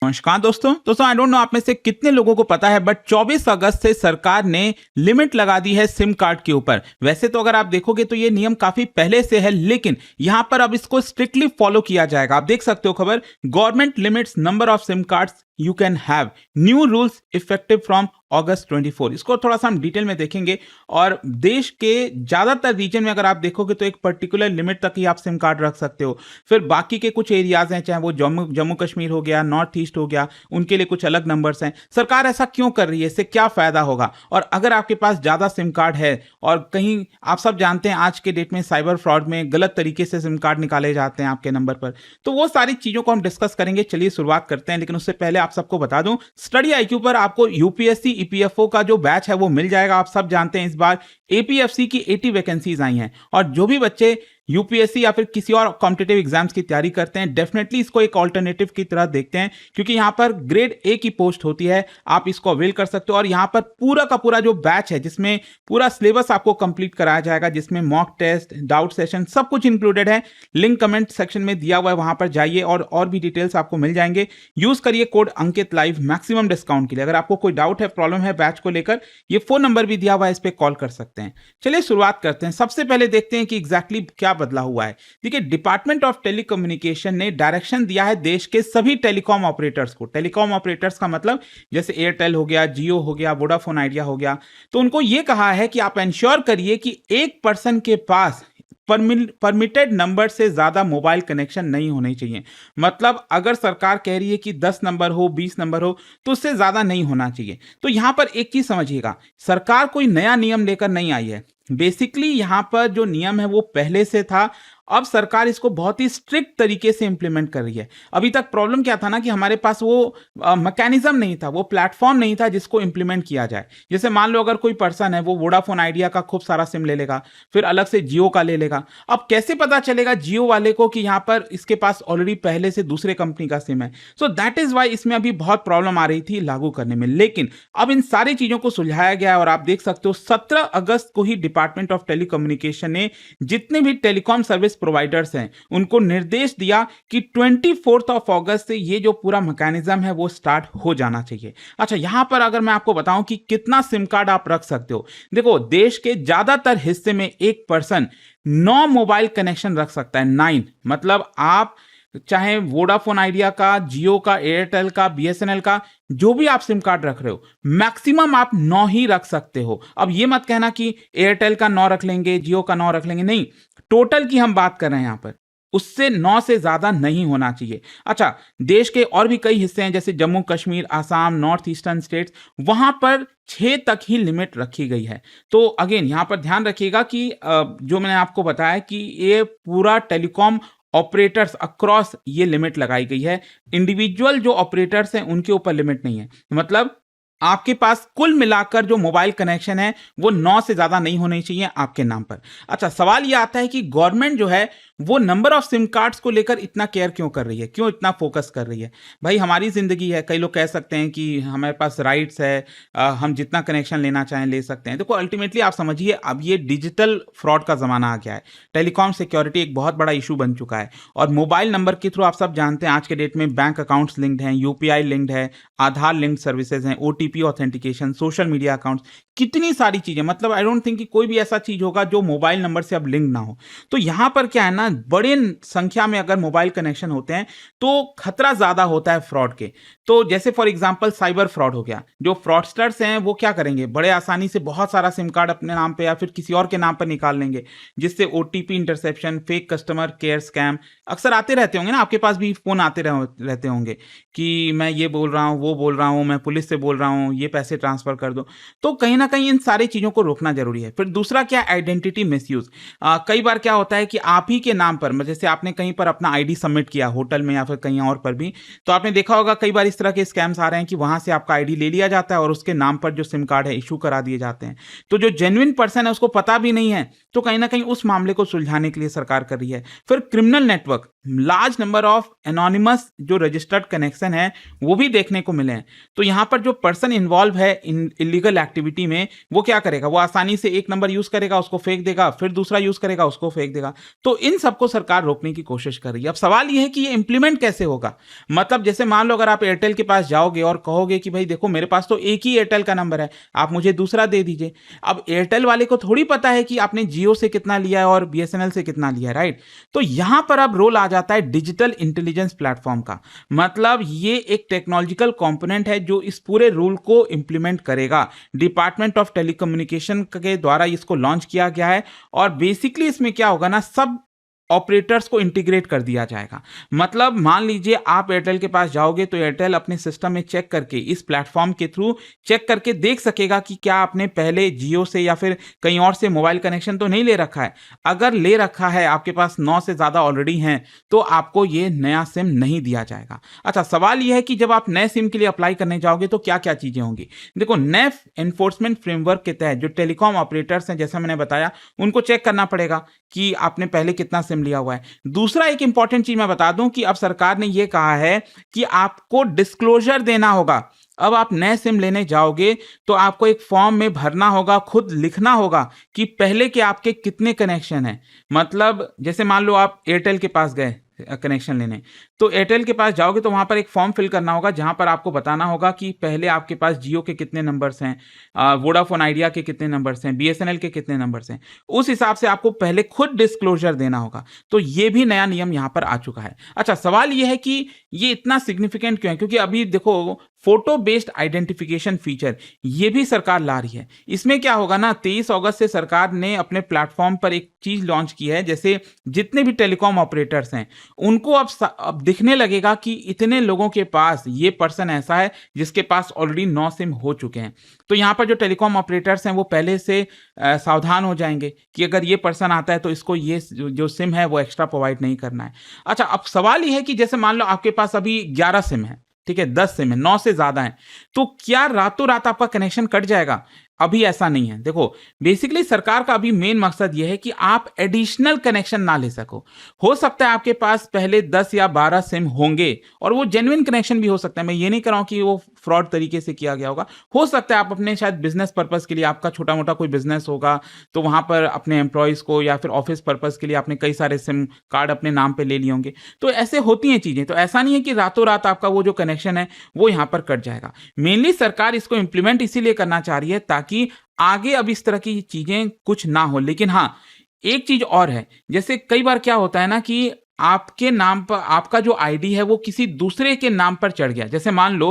नमस्कार दोस्तों I don't know आप में से कितने लोगों को पता है बट 24 अगस्त से सरकार ने लिमिट लगा दी है सिम कार्ड के ऊपर। वैसे तो अगर आप देखोगे तो ये नियम काफी पहले से है, लेकिन यहाँ पर अब इसको स्ट्रिक्टली फॉलो किया जाएगा। आप देख सकते हो खबर, government limits number of SIM cards you can have, new rules effective from अगस्त 24। इसको थोड़ा सा हम डिटेल में देखेंगे। और देश के ज्यादातर रीजन में अगर आप देखोगे तो एक पर्टिकुलर लिमिट तक ही आप सिम कार्ड रख सकते हो। फिर बाकी के कुछ एरियाज हैं, चाहे वो जम्मू कश्मीर हो गया, नॉर्थ ईस्ट हो गया, उनके लिए कुछ अलग नंबर्स हैं। सरकार ऐसा क्यों कर रही है, इससे क्या फायदा होगा? और अगर आपके पास ज्यादा सिम कार्ड है और कहीं आप सब जानते हैं आज के डेट में साइबर फ्रॉड में गलत तरीके से सिम कार्ड निकाले जाते हैं आपके नंबर पर, तो वो सारी चीजों को हम डिस्कस करेंगे। चलिए शुरुआत करते हैं, लेकिन उससे पहले आप सबको बता दूं, स्टडी आईक्यू पर आपको यूपीएससी ईपीएफओ का जो बैच है वो मिल जाएगा। आप सब जानते हैं इस बार एपीएफसी की 80 वैकेंसीज आई हैं, और जो भी बच्चे यूपीएससी या फिर किसी और कॉम्पिटिटिव एग्जाम्स की तैयारी करते हैं डेफिनेटली इसको एक ऑल्टरनेटिव की तरह देखते हैं, क्योंकि यहां पर ग्रेड ए की पोस्ट होती है। आप इसको अवेल कर सकते हो, और यहां पर पूरा का पूरा जो बैच है जिसमें पूरा सिलेबस आपको कंप्लीट कराया जाएगा, जिसमें मॉक टेस्ट, डाउट सेशन सब कुछ इंक्लूडेड है। लिंक कमेंट सेक्शन में दिया हुआ है, वहां पर जाइए और भी डिटेल्स आपको मिल जाएंगे। यूज करिए कोड अंकित लाइव मैक्सिमम डिस्काउंट के लिए। अगर आपको कोई डाउट है, प्रॉब्लम है बैच को लेकर, ये फोन नंबर भी दिया हुआ है, इस पर कॉल कर सकते हैं। चलिए शुरुआत करते हैं। सबसे पहले देखते हैं कि एग्जैक्टली क्या बदला हुआ है। देखिए, डिपार्टमेंट ऑफ टेलीकम्युनिकेशन ने डायरेक्शन दिया है देश के सभी टेलीकॉम ऑपरेटर्स को। टेलीकॉम ऑपरेटर्स का मतलब जैसे एयरटेल हो गया, जियो हो गया, वोडाफोन आइडिया हो गया, तो उनको यह कहा है कि आप इंश्योर करिए कि एक पर्सन के पास परमिटेड नंबर से ज्यादा मोबाइल कनेक्शन नहीं होने चाहिए। मतलब अगर सरकार कह रही है कि 10 नंबर हो, 20 नंबर हो, तो उससे ज्यादा नहीं होना चाहिए। तो यहां पर एक चीज समझिएगा, सरकार कोई नया नियम लेकर नहीं आई है। बेसिकली यहां पर जो नियम है वो पहले से था, अब सरकार इसको बहुत ही स्ट्रिक्ट तरीके से इंप्लीमेंट कर रही है। अभी तक प्रॉब्लम क्या था ना, कि हमारे पास वो मैकेनिज्म नहीं था, वो प्लेटफॉर्म नहीं था जिसको इंप्लीमेंट किया जाए। जैसे मान लो अगर कोई पर्सन है वो वोडाफोन आइडिया का खूब सारा सिम ले लेगा, फिर अलग से जियो का ले लेगा। अब कैसे पता चलेगा जियो वाले को कि यहां पर इसके पास ऑलरेडी पहले से दूसरे कंपनी का सिम है? सो दैट इज वाई इसमें अभी बहुत प्रॉब्लम आ रही थी लागू करने में। लेकिन अब इन सारी चीजों को सुलझाया गया है, और आप देख सकते हो 17 अगस्त को ही डिपार्टमेंट ऑफ टेलीकम्युनिकेशन ने जितने भी टेलीकॉम सर्विस प्रोवाइडर्स हैं उनको निर्देश दिया कि 24 अगस्त से ये जो पूरा मैकेनिज्म है वो स्टार्ट हो जाना चाहिए। अच्छा, यहां पर अगर मैं आपको बताऊं कि कितना सिम कार्ड आप रख सकते हो, देखो देश के ज्यादातर हिस्से में एक पर्सन 9 मोबाइल कनेक्शन रख सकता है। 9 मतलब आप चाहे वोडाफोन आइडिया का, जियो का, एयरटेल का, बीएसएनएल का, जो भी आप सिम कार्ड रख रहे हो, मैक्सिमम आप 9 ही रख सकते हो। अब ये मत कहना कि एयरटेल का 9 रख लेंगे, जियो का 9 रख लेंगे, नहीं, टोटल की हम बात कर रहे हैं यहां पर, उससे 9 से ज्यादा नहीं होना चाहिए। अच्छा, देश के और भी कई हिस्से हैं जैसे Jammu Kashmir, Assam, north eastern states, वहां पर 6 तक ही लिमिट रखी गई है। तो अगेन यहां पर ध्यान रखिएगा कि जो मैंने आपको बताया कि ये पूरा टेलीकॉम ऑपरेटर्स अक्रॉस ये लिमिट लगाई गई है। इंडिविजुअल जो ऑपरेटर्स हैं उनके ऊपर लिमिट नहीं है। मतलब आपके पास कुल मिलाकर जो मोबाइल कनेक्शन है वो 9 से ज्यादा नहीं होने चाहिए आपके नाम पर। अच्छा, सवाल ये आता है कि गवर्नमेंट जो है वो नंबर ऑफ सिम कार्ड्स को लेकर इतना केयर क्यों कर रही है, क्यों इतना फोकस कर रही है? भाई हमारी जिंदगी है, कई लोग कह सकते हैं कि हमारे पास राइट्स है, हम जितना कनेक्शन लेना चाहें ले सकते हैं। देखो अल्टीमेटली आप समझिए, अब ये डिजिटल फ्रॉड का जमाना आ गया है। टेलीकॉम सिक्योरिटी एक बहुत बड़ा इशू बन चुका है, और मोबाइल नंबर के थ्रू आप सब जानते हैं आज के डेट में बैंक अकाउंट्स लिंक्ड हैं, यूपीआई लिंक्ड है, आधार लिंक्ड सर्विसेज हैं, OTP authentication, social media accounts, कितनी सारी चीजें। मतलब आई डोंट थिंक कि कोई भी ऐसा चीज होगा जो मोबाइल नंबर से अब लिंक ना हो। तो यहां पर क्या है ना, बड़े संख्या में अगर मोबाइल कनेक्शन होते हैं तो खतरा ज्यादा होता है फ्रॉड के। तो जैसे फॉर एग्जांपल साइबर फ्रॉड हो गया, जो फ्रॉडस्टर्स हैं वो क्या करेंगे, बड़े आसानी से बहुत सारा सिम कार्ड अपने नाम पे या फिर किसी और के नाम पर निकाल लेंगे, जिससे OTP interception, fake customer care scam अक्सर आते रहते होंगे ना, आपके पास भी फोन आते रहते होंगे कि मैं ये बोल रहा हूँ, वो बोल रहा हूँ, मैं पुलिस से बोल रहा हूँ, ये पैसे ट्रांसफर कर दो। तो कहीं ना कहीं इन सारी चीजों को रोकना जरूरी है। फिर दूसरा क्या, आइडेंटिटी मिसयूज। कई बार क्या होता है कि आप ही के नाम पर, जैसे आपने कहीं पर अपना आईडी सबमिट किया होटल में या फिर कहीं और पर भी, तो आपने देखा होगा कई बार इस तरह के स्कैम्स आ रहे हैं कि वहां से आपका आईडी ले लिया जाता है और उसके नाम पर जो सिम कार्ड है इशू करा दिए जाते हैं। तो जो जेन्युइन पर्सन है उसको पता भी नहीं है, तो कहीं ना कहीं उस मामले को सुलझाने के लिए सरकार कर रही है। फिर criminal network, large number of anonymous जो रजिस्टर्ड कनेक्शन है वो भी देखने को मिले हैं। तो यहाँ पर जो पर्सन इन्वॉल्व है इन इलीगल एक्टिविटी में, वो क्या करेगा, वो आसानी से एक नंबर यूज करेगा, उसको फेंक देगा, फिर दूसरा यूज करेगा, उसको फेंक देगा। तो इन सबको सरकार रोकने की कोशिश कर रही है। अब सवाल ये है कि ये इंप्लीमेंट कैसे होगा। मतलब जैसे मान लो अगर आप एयरटेल के पास जाओगे और कहोगे कि भाई देखो मेरे पास तो एक ही एयरटेल का नंबर है, आप मुझे दूसरा दे दीजिए। अब एयरटेल वाले को थोड़ी पता है कि आपने जियो से कितना लिया है और बीएसएनएल से कितना लिया है, राइट। तो यहां पर अब रोल आ जाता है डिजिटल इंटेलिजेंस प्लेटफॉर्म का। मतलब ये एक टेक्नोलॉजिकल कंपोनेंट है जो इस पूरे रूल को इंप्लीमेंट करेगा। डिपार्टमेंट ऑफ टेलीकम्युनिकेशन के द्वारा इसको लॉन्च किया गया है। और बेसिकली इसमें क्या होगा ना, सब ऑपरेटर्स को इंटीग्रेट कर दिया जाएगा। मतलब मान लीजिए आप एयरटेल के पास जाओगे तो एयरटेल अपने सिस्टम में चेक करके, इस प्लेटफॉर्म के थ्रू चेक करके देख सकेगा कि क्या आपने पहले जियो से या फिर कहीं और से मोबाइल कनेक्शन तो नहीं ले रखा है। अगर ले रखा है, आपके पास 9 से ज्यादा ऑलरेडी हैं, तो आपको ये नया सिम नहीं दिया जाएगा। अच्छा, सवाल यह है कि जब आप नए सिम के लिए अप्लाई करने जाओगे तो क्या क्या चीजें होंगी। देखो, नए एनफोर्समेंट फ्रेमवर्क के तहत जो टेलीकॉम ऑपरेटर्स हैं, जैसा मैंने बताया, उनको चेक करना पड़ेगा कि आपने पहले कितना सिम लिया हुआ है। दूसरा एक इंपॉर्टेंट चीज मैं बता दूं कि अब सरकार ने यह कहा है कि आपको डिस्क्लोजर देना होगा। अब आप नए सिम लेने जाओगे तो आपको एक फॉर्म में भरना होगा, खुद लिखना होगा कि पहले के आपके कितने कनेक्शन हैं। मतलब जैसे मान लो आप एयरटेल के पास गए कनेक्शन लेने, तो एयरटेल के पास जाओगे तो वहां पर एक फॉर्म फिल करना होगा जहां पर आपको बताना होगा कि पहले आपके पास जियो के कितने नंबर्स हैं, वोडाफोन आइडिया के कितने नंबर्स हैं, बीएसएनएल के कितने नंबर्स हैं। उस हिसाब से आपको पहले खुद डिस्क्लोजर देना होगा। तो ये भी नया नियम यहां पर आ चुका है। अच्छा, सवाल ये है कि ये इतना सिग्निफिकेंट क्यों है, क्योंकि अभी देखो फोटो बेस्ड आइडेंटिफिकेशन फीचर ये भी सरकार ला रही है। इसमें क्या होगा ना, 23 अगस्त से सरकार ने अपने प्लेटफॉर्म पर एक चीज लॉन्च की है, जैसे जितने भी टेलीकॉम ऑपरेटर्स हैं उनको अब दिखने लगेगा कि इतने लोगों के पास ये पर्सन ऐसा है जिसके पास ऑलरेडी 9 सिम हो चुके हैं। तो यहाँ पर जो टेलीकॉम ऑपरेटर्स हैं वो पहले से सावधान हो जाएंगे कि अगर ये पर्सन आता है तो इसको ये जो सिम है वो एक्स्ट्रा प्रोवाइड नहीं करना है। अच्छा, अब सवाल ये है कि जैसे मान लो आपके पास अभी 11 सिम है, ठीक है, 10 सिम है, 9 से ज्यादा है, तो क्या रातों रात आपका कनेक्शन कट जाएगा? अभी ऐसा नहीं है। देखो, बेसिकली सरकार का अभी मेन मकसद यह है कि आप एडिशनल कनेक्शन ना ले सको। हो सकता है आपके पास पहले 10 या 12 सिम होंगे और वो जेन्युइन कनेक्शन भी हो सकता है। मैं ये नहीं कर रहा हूं कि वो फ्रॉड तरीके से किया गया होगा। हो सकता है आप अपने शायद बिजनेस पर्पस के लिए, आपका छोटा मोटा कोई बिजनेस होगा तो वहां पर अपने एम्प्लॉयज को या फिर ऑफिस पर्पस के लिए आपने कई सारे सिम कार्ड अपने नाम पे ले लिए होंगे। तो ऐसे होती हैं चीजें। तो ऐसा नहीं है कि रातों रात आपका वो जो कनेक्शन है वो यहां पर कट जाएगा। मेनली सरकार इसको इंप्लीमेंट इसीलिए करना चाह रही है ताकि आगे अब इस तरह की चीजें कुछ ना हो। लेकिन हाँ, एक चीज और है, जैसे कई बार क्या होता है ना कि आपके नाम पर आपका जो आईडी है वो किसी दूसरे के नाम पर चढ़ गया। जैसे मान लो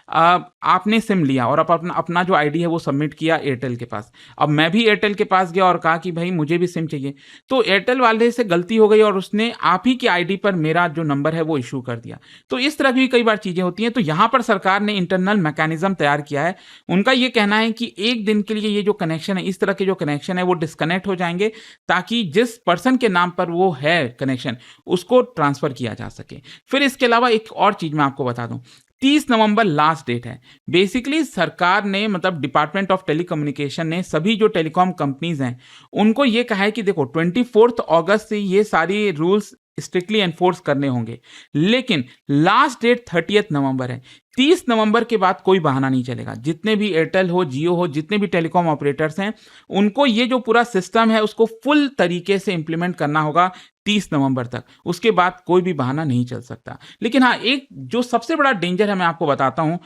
आपने सिम लिया और आप अपना जो आईडी है वो सबमिट किया एयरटेल के पास। अब मैं भी एयरटेल के पास गया और कहा कि भाई मुझे भी सिम चाहिए, तो एयरटेल वाले से गलती हो गई और उसने आप ही की आईडी पर मेरा जो नंबर है वो इशू कर दिया। तो इस तरह की कई बार चीजें होती हैं। तो यहां पर सरकार ने इंटरनल मैकेनिज्म तैयार किया है। उनका ये कहना है कि एक दिन के लिए ये जो कनेक्शन है, इस तरह के जो कनेक्शन है वो डिस्कनेक्ट हो जाएंगे ताकि जिस पर्सन के नाम पर वो है कनेक्शन उसको ट्रांसफर किया जा सके। फिर इसके अलावा एक और चीज मैं आपको बता दूं, 30 नवंबर लास्ट डेट है। बेसिकली सरकार ने, मतलब डिपार्टमेंट ऑफ टेलीकम्युनिकेशन ने सभी जो टेलीकॉम कंपनीज हैं उनको ये कहा है कि देखो 24 अगस्त से ये सारी रूल्स स्ट्रिक्टली एनफोर्स करने होंगे, लेकिन लास्ट डेट 30 नवंबर है। 30 नवंबर के बाद कोई बहाना नहीं चलेगा। जितने भी एयरटेल हो, जियो हो, जितने भी टेलीकॉम ऑपरेटर्स हैं उनको ये जो पूरा सिस्टम है उसको फुल तरीके से इंप्लीमेंट करना होगा 30 नवंबर तक। उसके बाद कोई भी बहाना नहीं चल सकता। लेकिन हाँ, एक जो सबसे बड़ा डेंजर है मैं आपको बताता हूं,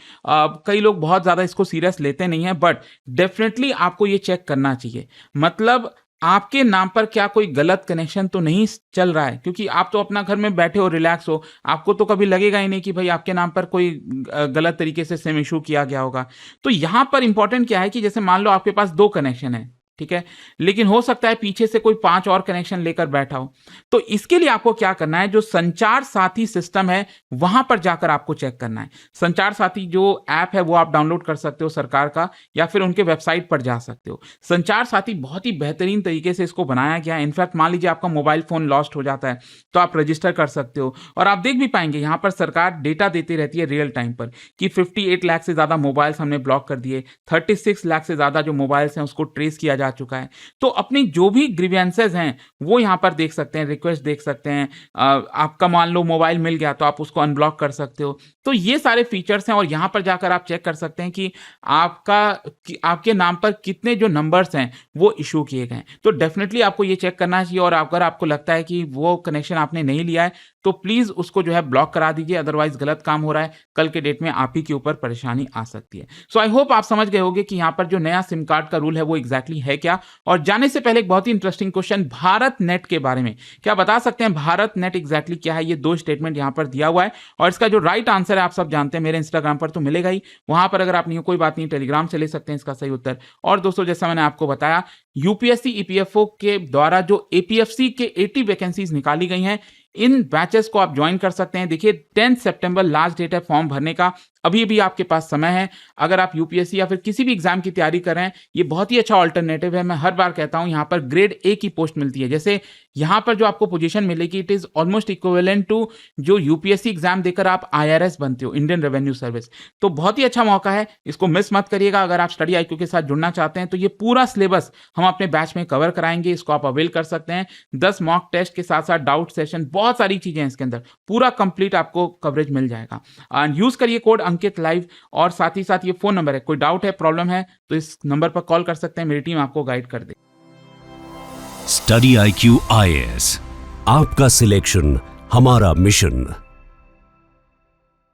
कई लोग बहुत ज्यादा इसको सीरियस लेते नहीं है, बट डेफिनेटली आपको ये चेक करना चाहिए। मतलब आपके नाम पर क्या कोई गलत कनेक्शन तो नहीं चल रहा है, क्योंकि आप तो अपना घर में बैठे हो, रिलैक्स हो, आपको तो कभी लगेगा ही नहीं कि भाई आपके नाम पर कोई गलत तरीके से सिम इशू किया गया होगा। तो यहां पर इंपॉर्टेंट क्या है कि जैसे मान लो आपके पास 2 कनेक्शन है, ठीक है, लेकिन हो सकता है पीछे से कोई 5 और कनेक्शन लेकर बैठा हो। तो इसके लिए आपको क्या करना है, जो संचार साथी सिस्टम है वहां पर जाकर आपको चेक करना है। संचार साथी जो ऐप है वो आप डाउनलोड कर सकते हो सरकार का, या फिर उनके वेबसाइट पर जा सकते हो। संचार साथी बहुत ही बेहतरीन तरीके से इसको बनाया गया है। इनफैक्ट मान लीजिए आपका मोबाइल फोन लॉस्ट हो जाता है तो आप रजिस्टर कर सकते हो, और आप देख भी पाएंगे यहां पर सरकार डेटा देती रहती है रियल टाइम पर कि 58 लाख से ज्यादा मोबाइल्स हमने ब्लॉक कर दिए, 36 लाख से ज्यादा जो मोबाइल्स हैं उसको ट्रेस किया जा चुका है। तो अपनी जो भी ग्रीवेंसेज हैं वो यहाँ पर देख सकते हैं, रिक्वेस्ट देख सकते हैं। आपका मान लो मोबाइल मिल गया तो आप उसको अनब्लॉक कर सकते हो। तो ये सारे फीचर्स हैं और यहाँ पर जाकर आप चेक कर सकते हैं कि आपके नाम पर कितने जो नंबर्स हैं वो इशू किए गए हैं। तो डेफिनेटली आपको ये चेक करना चाहिए, और अगर आपको लगता है कि वो कनेक्शन आपने नहीं लिया है तो प्लीज उसको जो है ब्लॉक करा दीजिए, अदरवाइज गलत काम हो रहा है, कल के डेट में आप ही के ऊपर परेशानी आ सकती है। सो आई होप आप समझ गए होंगे कि यहाँ पर जो नया सिम कार्ड का रूल है वो एग्जैक्टली है क्या। और जाने से पहले एक बहुत ही इंटरेस्टिंग क्वेश्चन भारत नेट के बारे में, क्या बता सकते हैं भारत नेट एग्जैक्टली क्या है? ये 2 स्टेटमेंट यहाँ पर दिया हुआ है और इसका जो राइट आंसर है आप सब जानते हैं, मेरे इंस्टाग्राम पर तो मिलेगा ही, वहां पर अगर आप नहीं हो कोई बात नहीं, टेलीग्राम से ले सकते हैं इसका सही उत्तर। और दोस्तों जैसा मैंने आपको बताया, यूपीएससी ईपीएफओ के द्वारा जो एपीएफसी के 80 वैकेंसीज निकाली गई हैं, इन बैचेस को आप ज्वाइन कर सकते हैं। देखिए 10 सितंबर लास्ट डेट है फॉर्म भरने का, अभी भी आपके पास समय है। अगर आप यूपीएससी या फिर किसी भी एग्जाम की तैयारी कर रहे हैं, ये बहुत ही अच्छा ऑल्टरनेटिव है। मैं हर बार कहता हूं यहाँ पर ग्रेड ए की पोस्ट मिलती है, जैसे यहाँ पर जो आपको पोजीशन मिलेगी it is almost equivalent to जो यूपीएससी एग्जाम देकर आप आईआरएस बनते हो, इंडियन रेवेन्यू सर्विस। तो बहुत ही अच्छा मौका है, इसको मिस मत करिएगा। अगर आप स्टडी आईक्यू के साथ जुड़ना चाहते हैं तो ये पूरा सिलेबस हम अपने बैच में कवर कराएंगे, इसको आप अवेल कर सकते हैं। 10 मॉक टेस्ट के साथ साथ डाउट सेशन, बहुत सारी चीजें हैं इसके अंदर, पूरा कंप्लीट आपको कवरेज मिल जाएगा। एंड यूज करिए कोड अंकित लाइव, और साथ ही साथ ये फोन नंबर है, कोई डाउट है प्रॉब्लम है तो इस नंबर पर कॉल कर सकते हैं, मेरी टीम आपको गाइड कर दे। स्टडी IQ IAS, आपका सिलेक्शन हमारा मिशन।